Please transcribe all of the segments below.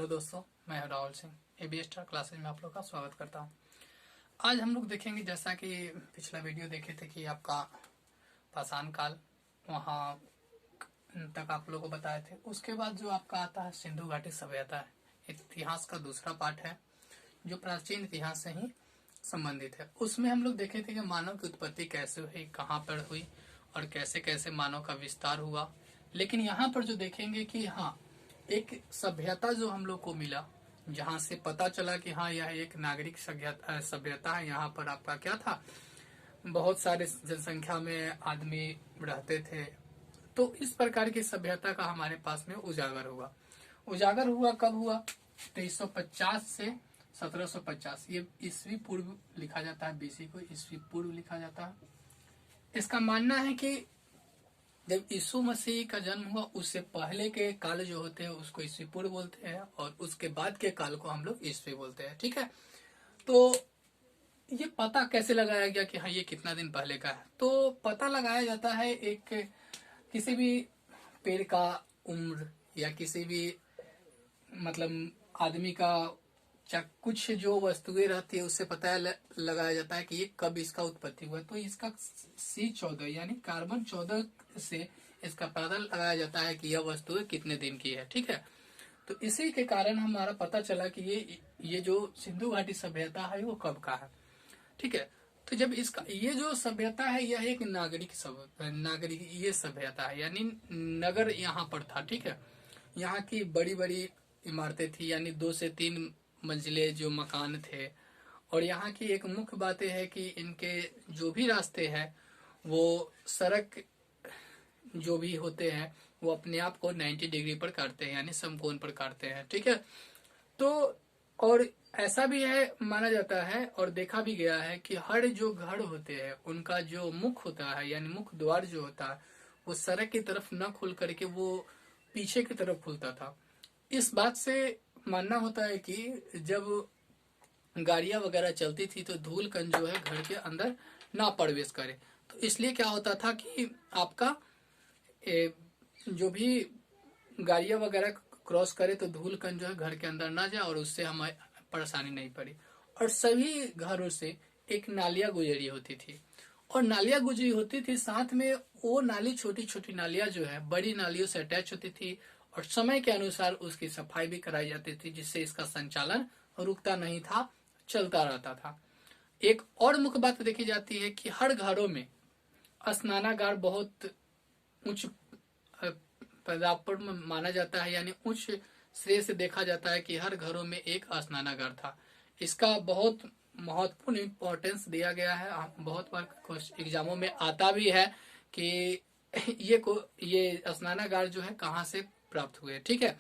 Hello दोस्तों, मैं Rahul Singh AB star classes में आप लोग का स्वागत करता हूं। आज हम लोग देखेंगे, जैसा कि पिछला वीडियो देखे थे कि आपका पाषाण काल वहां तक आप लोगों को बताए थे। उसके बाद जो आपका आता है सिंधु घाटी सभ्यता है, इतिहास का दूसरा पार्ट है जो प्राचीन इतिहास से ही संबंधित है। उसमें हम लोग देखे थे कि मानव की उत्पत्ति कैसे हुई, कहाँ पर हुई और कैसे कैसे मानव का विस्तार हुआ। लेकिन यहाँ पर जो देखेंगे कि हाँ, एक सभ्यता जो हम लोग को मिला, जहाँ से पता चला कि हाँ यह एक नागरिक सभ्यता है। यहाँ पर आपका क्या था, बहुत सारे जनसंख्या में आदमी रहते थे। तो इस प्रकार की सभ्यता का हमारे पास में उजागर हुआ। उजागर हुआ कब हुआ? 2350 से 1750, ये ईस्वी पूर्व लिखा जाता है, बीसी को ईस्वी पूर्व लिखा जाता है। इसका मानना है कि जब यीशु मसीह का जन्म हुआ उससे पहले के काल जो होते हैं उसको ईस्वी पूर्व बोलते हैं, और उसके बाद के काल को हम लोग ईस्वी बोलते हैं। ठीक है, तो ये पता कैसे लगाया गया कि हाँ ये कितना दिन पहले का है? तो पता लगाया जाता है एक किसी भी पेड़ का उम्र या किसी भी मतलब आदमी का कुछ जो वस्तुएं रहती है उससे पता लगाया जाता है कि ये कब इसका उत्पत्ति हुआ। तो इसका C14 यानी कार्बन 14 से इसका पता लगाया जाता है कि यह वस्तु कितने दिन की है। ठीक है, तो इसी के कारण हमारा पता चला कि ये जो सिंधु घाटी सभ्यता है वो कब का है। ठीक है, तो जब इसका ये जो सभ्यता है यह एक नागरिक ये सभ्यता है, यानी नगर यहाँ पर था। ठीक है, यहाँ की बड़ी बड़ी इमारतें थी, यानी 2 से 3 मंजिले जो मकान थे। और यहाँ की एक मुख्य बात है कि इनके जो भी रास्ते हैं वो सड़क जो भी होते हैं वो अपने आप को 90 डिग्री पर काटते हैं, यानी समकोण पर काटते हैं। ठीक है, तो और ऐसा भी है, माना जाता है और देखा भी गया है कि हर जो घर होते हैं उनका जो मुख होता है, यानी मुख्य द्वार जो होता है वो सड़क की तरफ न खुल करके वो पीछे की तरफ खुलता था। इस बात से मानना होता है कि जब गाड़ियां वगैरह चलती थी तो धूल कण जो है घर के अंदर ना प्रवेश करे। तो इसलिए क्या होता था कि आपका जो भी गाड़ियां वगैरह क्रॉस करे तो धूल कण जो है घर के अंदर ना जाए और उससे हमें परेशानी नहीं पड़ी। और सभी घरों से एक नालियां गुजरी होती थी, और नालियां गुजरी होती थी, साथ में वो नाली छोटी छोटी नालियां जो है बड़ी नालियों से अटैच होती थी, और समय के अनुसार उसकी सफाई भी कराई जाती थी, जिससे इसका संचालन रुकता नहीं था, चलता रहता था। एक और मुख्य बात देखी जाती है कि हर घरों में स्नानागार बहुत उच्च पैदाब पर माना जाता है, यानी उच्च श्रेय से देखा जाता है कि हर घरों में एक स्नानागार था। इसका बहुत महत्वपूर्ण इम्पोर्टेंस दिया गया है। बहुत बार एग्जामों में आता भी है कि ये स्नानागार जो है कहाँ से प्राप्त हुए। ठीक है,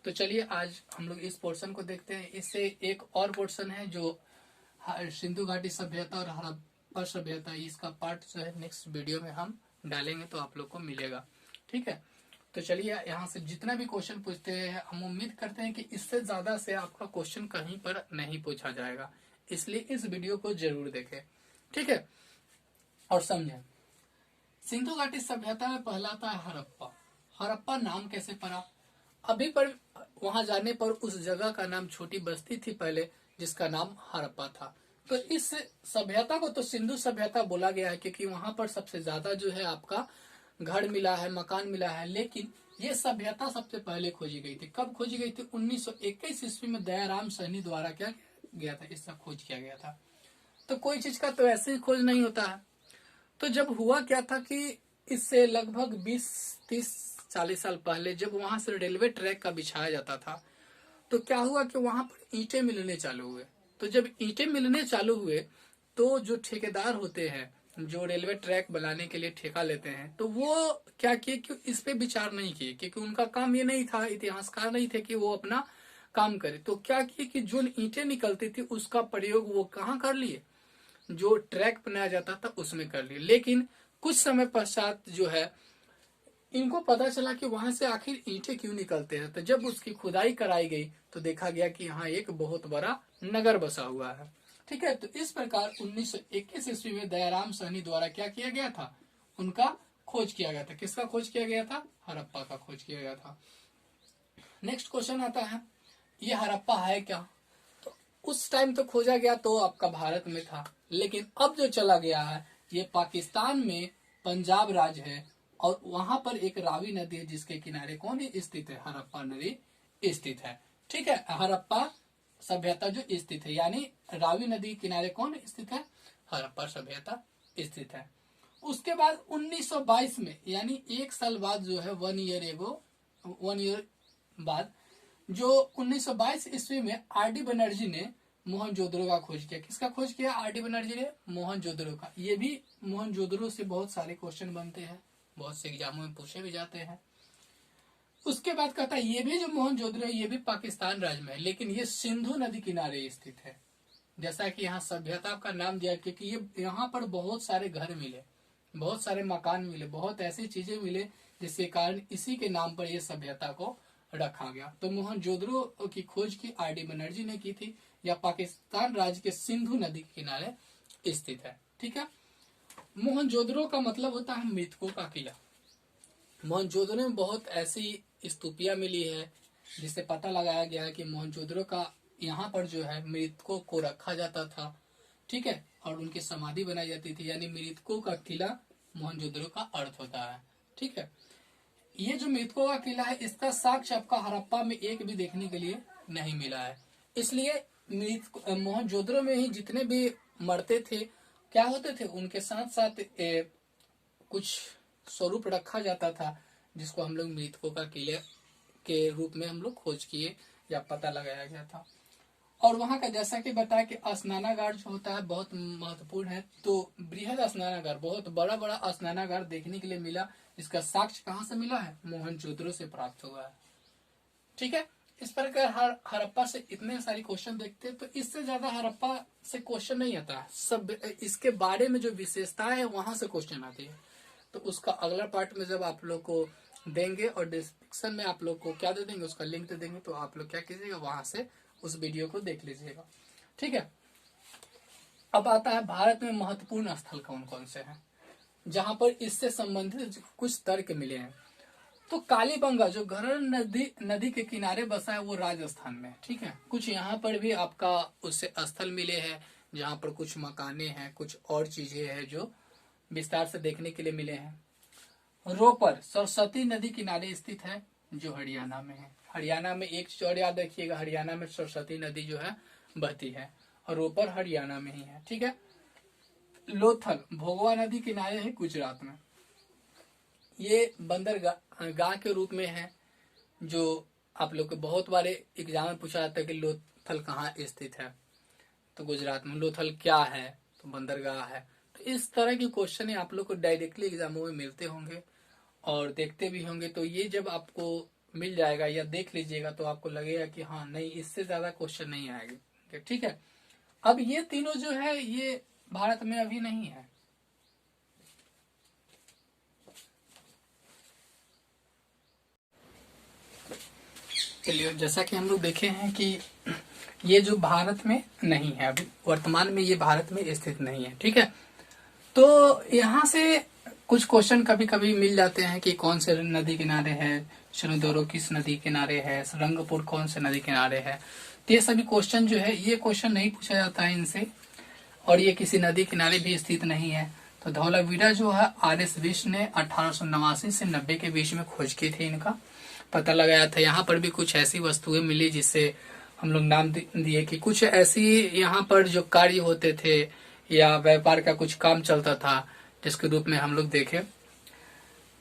तो चलिए आज हम लोग इस पोर्शन को देखते हैं। इससे एक और पोर्शन है जो सिंधु घाटी सभ्यता और हड़प्पा सभ्यता, इसका पार्ट जो है नेक्स्ट वीडियो में हम डालेंगे तो आप लोग को मिलेगा। ठीक है, तो चलिए यहाँ से जितना भी क्वेश्चन पूछते हैं हम उम्मीद करते हैं कि इससे ज्यादा से आपका क्वेश्चन कहीं पर नहीं पूछा जाएगा, इसलिए इस वीडियो को जरूर देखें। ठीक है, और समझें। सिंधु घाटी सभ्यता में पहला था हड़प्पा। हड़प्पा नाम कैसे पड़ा? अभी पर वहां जाने पर उस जगह का नाम छोटी बस्ती थी पहले, जिसका नाम हड़प्पा था। तो इस सभ्यता को तो सिंधु सभ्यता बोला गया है क्योंकि वहां पर सबसे ज्यादा जो है आपका घर मिला है, मकान मिला है। लेकिन ये सभ्यता सबसे पहले खोजी गई थी। कब खोजी गई थी? 1921 ईस्वी में दयाराम सहनी द्वारा क्या गया था, इसका खोज किया गया था। तो कोई चीज का तो ऐसे ही खोज नहीं होता है। तो जब हुआ क्या था कि इससे लगभग 20-30-40 साल पहले जब वहां से रेलवे ट्रैक का बिछाया जाता था, तो क्या हुआ कि वहां पर ईंटें मिलने चालू हुए। तो जब ईंटें मिलने चालू हुए तो जो ठेकेदार होते हैं जो रेलवे ट्रैक बनाने के लिए ठेका लेते हैं, तो वो क्या किए कि इस पे विचार नहीं किए, क्योंकि उनका काम ये नहीं था, इतिहासकार नहीं थे कि वो अपना काम करे। तो क्या किए कि जो ईंटें निकलती थी उसका प्रयोग वो कहाँ कर लिए, जो ट्रैक बनाया जाता था उसमें कर लिए। लेकिन कुछ समय पश्चात जो है इनको पता चला कि वहां से आखिर ईंटें क्यों निकलते हैं। तो जब उसकी खुदाई कराई गई तो देखा गया कि यहाँ एक बहुत बड़ा नगर बसा हुआ है। ठीक है, तो इस प्रकार 1921 ईस्वी में दयाराम सहनी द्वारा क्या किया गया था, उनका खोज किया गया था। किसका खोज किया गया था? हड़प्पा का खोज किया गया था। नेक्स्ट क्वेश्चन आता है ये हड़प्पा है क्या? तो उस टाइम तो खोजा गया तो आपका भारत में था, लेकिन अब जो चला गया है ये पाकिस्तान में पंजाब राज्य है, और वहां पर एक रावी नदी है जिसके किनारे कौन स्थित है? हड़प्पा नदी स्थित है। ठीक है, हड़प्पा सभ्यता जो स्थित है, यानी रावी नदी किनारे कौन स्थित है? हड़प्पा सभ्यता स्थित है। उसके बाद 1922 में, यानी एक साल बाद जो है, 1 ईयर बाद, जो 1922 ईस्वी में आर.डी. बनर्जी ने मोहनजोदड़ो का खोज किया। किसका खोज किया? आर.डी. बनर्जी ने मोहनजोदड़ो का। ये भी मोहनजोदड़ो से बहुत सारे क्वेश्चन बनते हैं, बहुत से एग्जामों में पूछे भी जाते हैं। उसके बाद कहता है ये भी जो मोहनजोदड़ो है ये भी पाकिस्तान राज्य में है, लेकिन ये सिंधु नदी किनारे स्थित है। जैसा कि यहाँ सभ्यता का नाम दिया क्योंकि ये यहाँ पर बहुत सारे घर मिले, बहुत सारे मकान मिले, बहुत ऐसी चीजें मिले जिसके कारण इसी के नाम पर यह सभ्यता को रखा गया। तो मोहनजोदड़ो की खोज की आर.डी. बनर्जी ने की थी। यह पाकिस्तान राज्य के सिंधु नदी के किनारे स्थित है। ठीक है, मोहनजोदड़ो का मतलब होता है मृतकों का किला। मोहनजोदड़ो में बहुत ऐसी स्तूपियां मिली है जिससे पता लगाया गया है कि मोहनजोदड़ो का यहाँ पर जो है मृतकों को रखा जाता था। ठीक है, और उनकी समाधि बनाई जाती थी, यानी मृतकों का किला मोहनजोदड़ो का अर्थ होता है। ठीक है, ये जो मृतकों का किला है इसका साक्ष्य आपका हड़प्पा में एक भी देखने के लिए नहीं मिला है। इसलिए मोहनजोदड़ो में ही जितने भी मरते थे क्या होते थे, उनके साथ साथ कुछ स्वरूप रखा जाता था जिसको हम लोग मृतकों का किले के रूप में हम लोग खोज किए या पता लगाया गया था। और वहां का जैसा कि बताया कि स्नानागार जो होता है बहुत महत्वपूर्ण है। तो बृहद स्नानागार, बहुत बड़ा बड़ा स्नानागार देखने के लिए मिला। इसका साक्ष्य कहाँ से मिला है? मोहनजोदड़ो से प्राप्त हुआ है। ठीक है, इस प्रकार हड़प्पा से इतने सारे क्वेश्चन देखते हैं, तो इससे ज्यादा हड़प्पा से क्वेश्चन नहीं आता। सब इसके बारे में जो विशेषताएं है वहां से क्वेश्चन आती है। तो उसका अगला पार्ट में जब आप लोग को देंगे और डिस्क्रिप्शन में आप लोग को क्या दे देंगे, उसका लिंक दे देंगे, तो आप लोग क्या कीजिएगा, वहां से उस वीडियो को देख लीजिएगा। ठीक है, अब आता है भारत में महत्वपूर्ण स्थल कौन कौन से हैं जहां पर इससे संबंधित कुछ तर्क मिले हैं। तो कालीबंगा जो घरर नदी के किनारे बसा है वो राजस्थान में। ठीक है, कुछ यहाँ पर भी आपका उससे स्थल मिले हैं जहाँ पर कुछ मकाने हैं, कुछ और चीजें हैं जो विस्तार से देखने के लिए मिले हैं। रोपर सरस्वती नदी किनारे स्थित है जो हरियाणा में है। हरियाणा में एक चीज और याद रखिएगा, हरियाणा में सरस्वती नदी जो है बहती है, और रोपर हरियाणा में ही है। ठीक है, लोथल भोगवा नदी किनारे है गुजरात में। ये बंदरगाह के रूप में है, जो आप लोग को बहुत बार एग्जाम में पूछा जाता है कि लोथल कहाँ स्थित है, तो गुजरात में। लोथल क्या है, तो बंदरगाह है। तो इस तरह के क्वेश्चन आप लोग को डायरेक्टली एग्जामों में मिलते होंगे और देखते भी होंगे। तो ये जब आपको मिल जाएगा या देख लीजिएगा तो आपको लगेगा कि हाँ नहीं, इससे ज्यादा क्वेश्चन नहीं आएंगे। ठीक है, अब ये तीनों जो है ये भारत में अभी नहीं है। चलिए, जैसा कि हम लोग देखे हैं कि ये जो भारत में नहीं है, अभी वर्तमान में ये भारत में स्थित नहीं है। ठीक है, तो यहाँ से कुछ क्वेश्चन कभी कभी मिल जाते हैं कि कौन से नदी किनारे है, शनिदोरो किस नदी किनारे है, रंगपुर कौन से नदी किनारे है। तो ये सभी क्वेश्चन जो है ये क्वेश्चन नहीं पूछा जाता है इनसे, और ये किसी नदी किनारे भी स्थित नहीं है। तो धौलावीरा जो है R.S. विश ने 1889 से 90 के बीच में खोज की थी, इनका पता लगाया था। यहाँ पर भी कुछ ऐसी वस्तुएं मिली जिससे हम लोग नाम दिए कि कुछ ऐसी यहाँ पर जो कार्य होते थे या व्यापार का कुछ काम चलता था जिसके रूप में हम लोग देखे।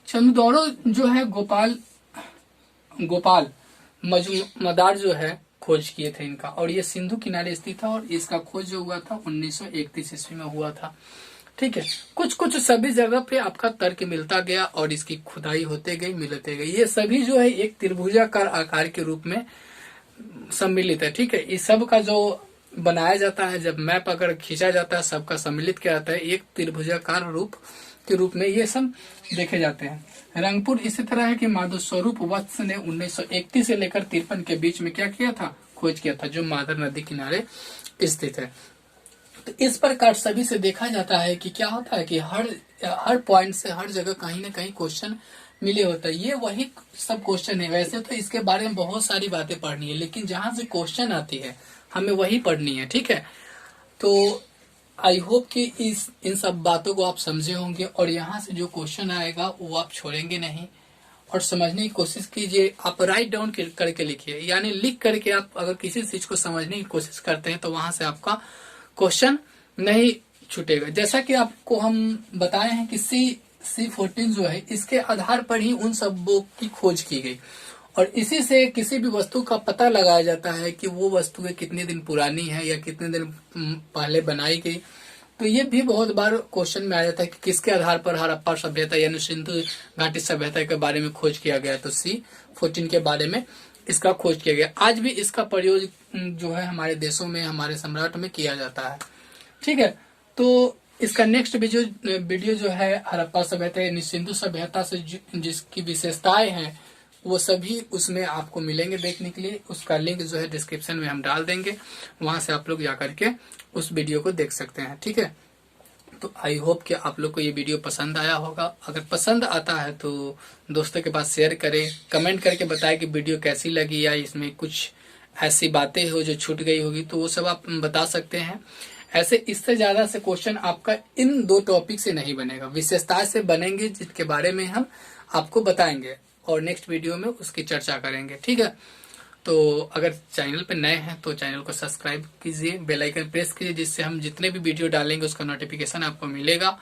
चंदौड़ो जो है गोपाल मजुमदार जो है खोज किए थे इनका, और ये सिंधु किनारे स्थित था, और इसका खोज जो हुआ था 1931 ईस्वी में हुआ था। ठीक है, कुछ कुछ सभी जगह पे आपका तर्क मिलता गया और इसकी खुदाई होते गई, मिलते गई। ये सभी जो है एक त्रिभुजाकार आकार के रूप में सम्मिलित है। ठीक है, इस सब का जो बनाया जाता है, जब मैप अगर खींचा जाता है सबका सम्मिलित किया जाता है, एक त्रिभुजाकार रूप के रूप में ये सब देखे जाते हैं। रंगपुर इसी तरह है कि माधव स्वरूप वत्स ने 1931 से लेकर 53 के बीच में क्या किया था, खोज किया था, जो माधव नदी किनारे स्थित है। तो इस प्रकार सभी से देखा जाता है कि क्या होता है कि हर पॉइंट से हर जगह कहीं ना कहीं क्वेश्चन मिले होता है। ये वही सब क्वेश्चन है। वैसे तो इसके बारे में बहुत सारी बातें पढ़नी है, लेकिन जहां से क्वेश्चन आती है हमें वही पढ़नी है, ठीक है। तो आई होप कि इन सब बातों को आप समझे होंगे, और यहाँ से जो क्वेश्चन आएगा वो आप छोड़ेंगे नहीं और समझने की कोशिश कीजिए। आप राइट डाउन करके लिखिए, यानी लिख करके आप अगर किसी चीज को समझने की कोशिश करते हैं तो वहां से आपका क्वेश्चन नहीं छूटेगा। जैसा कि आपको हम बताए हैं कि C14 जो है, इसके आधार पर ही उन सबों की खोज की गई, और इसी से किसी भी वस्तु का पता लगाया जाता है कि वो वस्तुएं कितने दिन पुरानी है या कितने दिन पहले बनाई गई। तो ये भी बहुत बार क्वेश्चन में आ जाता है कि किसके आधार पर हड़प्पा सभ्यता यानी सिंधु घाटी सभ्यता के बारे में खोज किया गया। तो C14 के बारे में इसका खोज किया गया। आज भी इसका प्रयोग जो है हमारे देशों में, हमारे सम्राट में किया जाता है, ठीक है। तो इसका नेक्स्ट वीडियो जो है हड़प्पा सभ्यता यानी सिंधु सभ्यता से जिसकी विशेषताएं हैं वो सभी उसमें आपको मिलेंगे देखने के लिए। उसका लिंक जो है डिस्क्रिप्शन में हम डाल देंगे, वहां से आप लोग जाकर के उस वीडियो को देख सकते हैं, ठीक है। तो आई होप कि आप लोग को ये वीडियो पसंद आया होगा। अगर पसंद आता है तो दोस्तों के पास शेयर करें, कमेंट करके बताएं कि वीडियो कैसी लगी या इसमें कुछ ऐसी बातें हो जो छूट गई होगी तो वो सब आप बता सकते हैं। ऐसे इससे ज्यादा से क्वेश्चन आपका इन 2 टॉपिक से नहीं बनेगा, विशेषता से बनेंगे जिसके बारे में हम आपको बताएंगे और नेक्स्ट वीडियो में उसकी चर्चा करेंगे, ठीक है। तो अगर चैनल पे नए हैं तो चैनल को सब्सक्राइब कीजिए, बेल आइकन प्रेस कीजिए, जिससे हम जितने भी वीडियो डालेंगे उसका नोटिफिकेशन आपको मिलेगा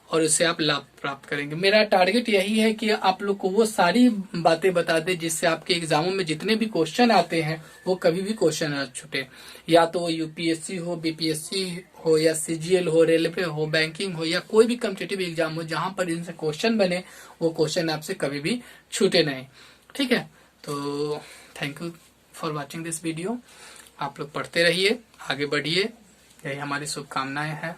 और उससे आप लाभ प्राप्त करेंगे। मेरा टारगेट यही है कि आप लोग को वो सारी बातें बता दे जिससे आपके एग्जामों में जितने भी क्वेश्चन आते हैं वो कभी भी क्वेश्चन न छूटे, या तो यूपीएससी हो, बीपीएससी हो, या CGL हो, रेलवे हो, बैंकिंग हो, या कोई भी कॉम्पिटिटिव एग्जाम हो जहां पर इनसे क्वेश्चन बने वो क्वेश्चन आपसे कभी भी छूटे नहीं, ठीक है। तो thank you for watching this video. आप लोग पढ़ते रहिए, आगे बढ़िए, यही हमारी शुभकामनाएं हैं।